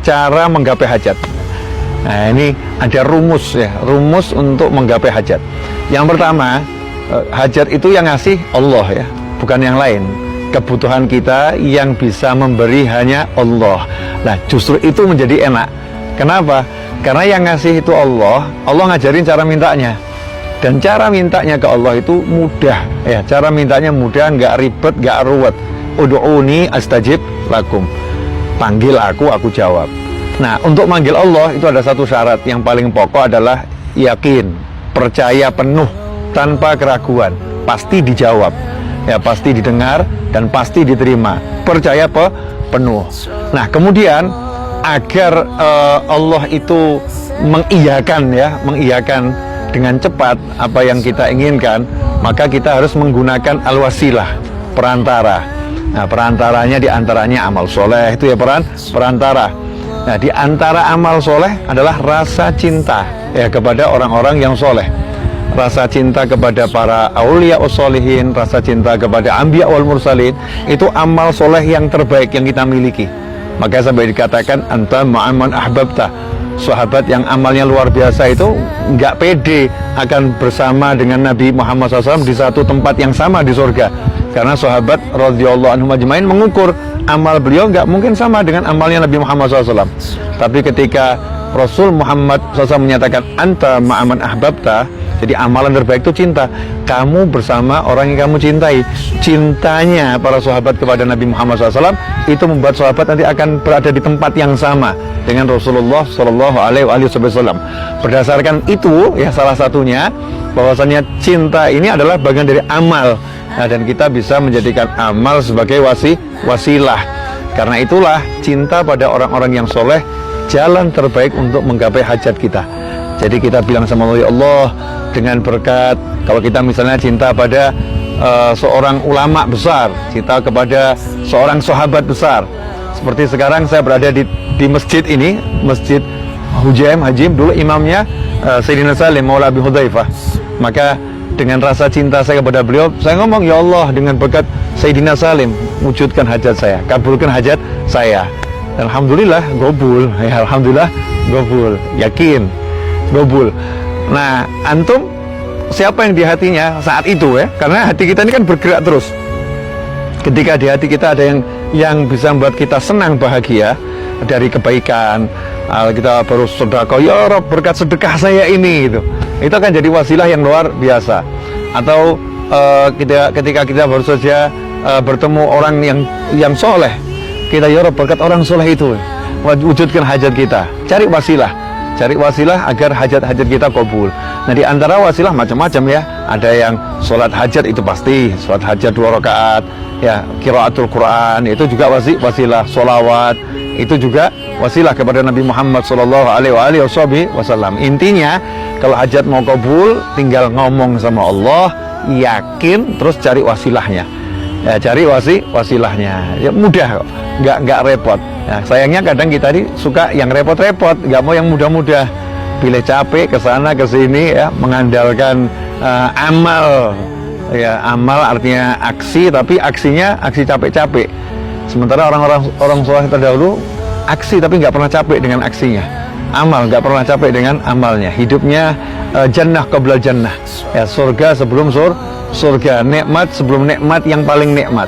cara menggapai hajat. Nah, ini ada rumus ya, rumus untuk menggapai hajat. Yang pertama, hajat itu yang ngasih Allah ya, bukan yang lain. Kebutuhan kita yang bisa memberi hanya Allah. Nah, justru itu menjadi enak. Kenapa? Karena yang ngasih itu Allah, Allah ngajarin cara mintanya. Dan cara mintanya ke Allah itu mudah ya, cara mintanya mudah, nggak ribet, nggak ruwet. Ud'uni astajib lakum. Panggil aku jawab. Nah, untuk manggil Allah itu ada satu syarat yang paling pokok adalah yakin, percaya penuh tanpa keraguan, pasti dijawab. Ya, pasti didengar dan pasti diterima. Percaya penuh. Nah, kemudian agar Allah itu mengiyakan dengan cepat apa yang kita inginkan, maka kita harus menggunakan al-wasilah, perantara. Nah, perantaranya diantaranya amal soleh, itu ya perantara. Nah, di antara amal soleh adalah rasa cinta ya kepada orang-orang yang soleh, rasa cinta kepada para aulia wassolihin, rasa cinta kepada anbiya wal mursalin. Itu amal soleh yang terbaik yang kita miliki. Maka sampai dikatakan anta ma'aman ahbabta. Sahabat yang amalnya luar biasa itu nggak pede akan bersama dengan Nabi Muhammad SAW di satu tempat yang sama di surga, karena sahabat radhiyallahu anhum ajmain mengukur amal beliau nggak mungkin sama dengan amalnya Nabi Muhammad SAW. Tapi ketika Rasul Muhammad SAW menyatakan anta ma'aman ahbabta, jadi amalan terbaik itu cinta. Kamu bersama orang yang kamu cintai. Cintanya para sahabat kepada Nabi Muhammad SAW itu membuat sahabat nanti akan berada di tempat yang sama dengan Rasulullah Shallallahu Alaihi Wasallam. Berdasarkan itu, ya salah satunya bahwasanya cinta ini adalah bagian dari amal. Nah, dan kita bisa menjadikan amal sebagai wasilah. Karena itulah cinta pada orang-orang yang soleh jalan terbaik untuk menggapai hajat kita. Jadi kita bilang sama Allah, ya Allah, dengan berkat, kalau kita misalnya cinta pada seorang ulama besar, cinta kepada seorang sahabat besar. Seperti sekarang saya berada di masjid ini, Masjid Hujaim Hajim, dulu imamnya Sayyidina Salim Maula Abi Hudzaifah. Maka dengan rasa cinta saya kepada beliau, saya ngomong, ya Allah, dengan berkat Sayyidina Salim, wujudkan hajat saya, kabulkan hajat saya. Dan alhamdulillah gobul, ya alhamdulillah gobul, yakin gobul. Nah, antum siapa yang di hatinya saat itu ya? Karena hati kita ini kan bergerak terus. Ketika di hati kita ada yang bisa membuat kita senang, bahagia dari kebaikan, kita baru sedekah, ya Rob, berkat sedekah saya ini, gitu. Itu akan jadi wasilah yang luar biasa. Atau ketika kita baru saja bertemu orang yang soleh, kita, ya Rob, berkat orang soleh itu wujudkan hajat kita. Cari wasilah agar hajat-hajat kita kabul. Nah, di antara wasilah macam-macam ya. Ada yang sholat hajat, itu pasti sholat hajat 2 rakaat ya, qiraatul Quran itu juga wasilah, sholawat itu juga wasilah kepada Nabi Muhammad Sallallahu Alaihi Wasallam. Intinya kalau hajat mau kabul, tinggal ngomong sama Allah, yakin, terus cari wasilahnya. Ya, cari wasilahnya. Ya mudah kok, nggak repot. Nah, sayangnya kadang kita ini suka yang repot-repot, nggak mau yang mudah-mudah. Pilih capek ke sana ke sini ya, mengandalkan amal. Ya, amal artinya aksi, tapi aksinya aksi capek-capek. Sementara orang soleh terdahulu aksi tapi nggak pernah capek dengan aksinya. Amal nggak pernah capek dengan amalnya. Hidupnya jannah qabla jannah. Ya, surga sebelum surga, nikmat sebelum nikmat yang paling nikmat.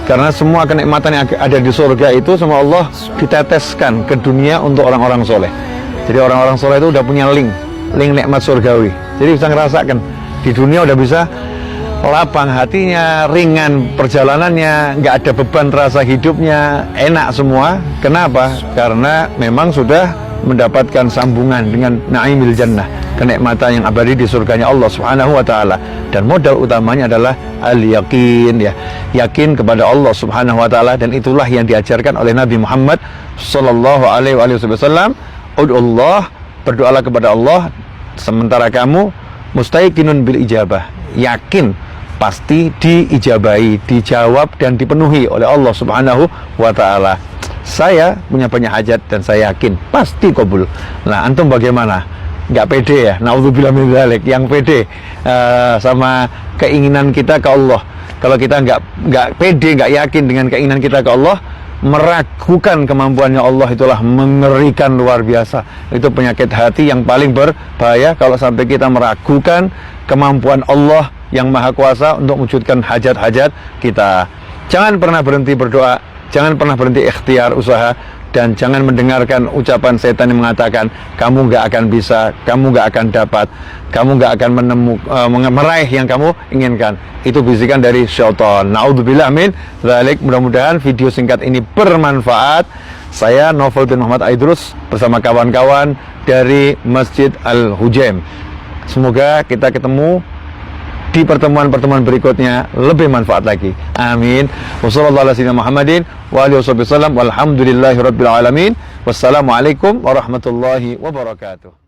Karena semua kenikmatan yang ada di surga itu sama Allah diteteskan ke dunia untuk orang-orang soleh. Jadi orang-orang soleh itu udah punya link nikmat surgawi. Jadi bisa ngerasakan di dunia, udah bisa lapang hatinya, ringan perjalanannya, nggak ada beban rasa hidupnya, enak semua. Kenapa? Karena memang sudah mendapatkan sambungan dengan naimil jannah, kenikmatan yang abadi di surganya Allah Subhanahu wa taala. Dan modal utamanya adalah al-yaqin ya. Yakin kepada Allah Subhanahu wa taala, dan itulah yang diajarkan oleh Nabi Muhammad sallallahu alaihi wasallam. Ud'ullah, berdoalah kepada Allah sementara kamu mustaiqinun bil ijabah, yakin pasti diijabahi, dijawab dan dipenuhi oleh Allah Subhanahu wa taala. Saya punya banyak hajat dan saya yakin pasti kabul. Nah, antum bagaimana? Nggak pede ya? Naudzubillah min dzalik. Yang pede sama keinginan kita ke Allah. Kalau kita nggak pede, nggak yakin dengan keinginan kita ke Allah, meragukan kemampuannya Allah itulah mengerikan luar biasa. Itu penyakit hati yang paling berbahaya kalau sampai kita meragukan kemampuan Allah yang Maha Kuasa untuk mewujudkan hajat-hajat kita. Jangan pernah berhenti berdoa, jangan pernah berhenti ikhtiar usaha, dan jangan mendengarkan ucapan setan yang mengatakan kamu gak akan bisa, kamu gak akan dapat, kamu gak akan meraih yang kamu inginkan. Itu bisikan dari syaitan. Na'udzubillah min dzalik. Mudah-mudahan video singkat ini bermanfaat. Saya Novel bin Muhammad Aidrus bersama kawan-kawan dari Masjid Al-Hujaim. Semoga kita ketemu di pertemuan-pertemuan berikutnya lebih manfaat lagi. Amin. Wassalamualaikum warahmatullahi wabarakatuh.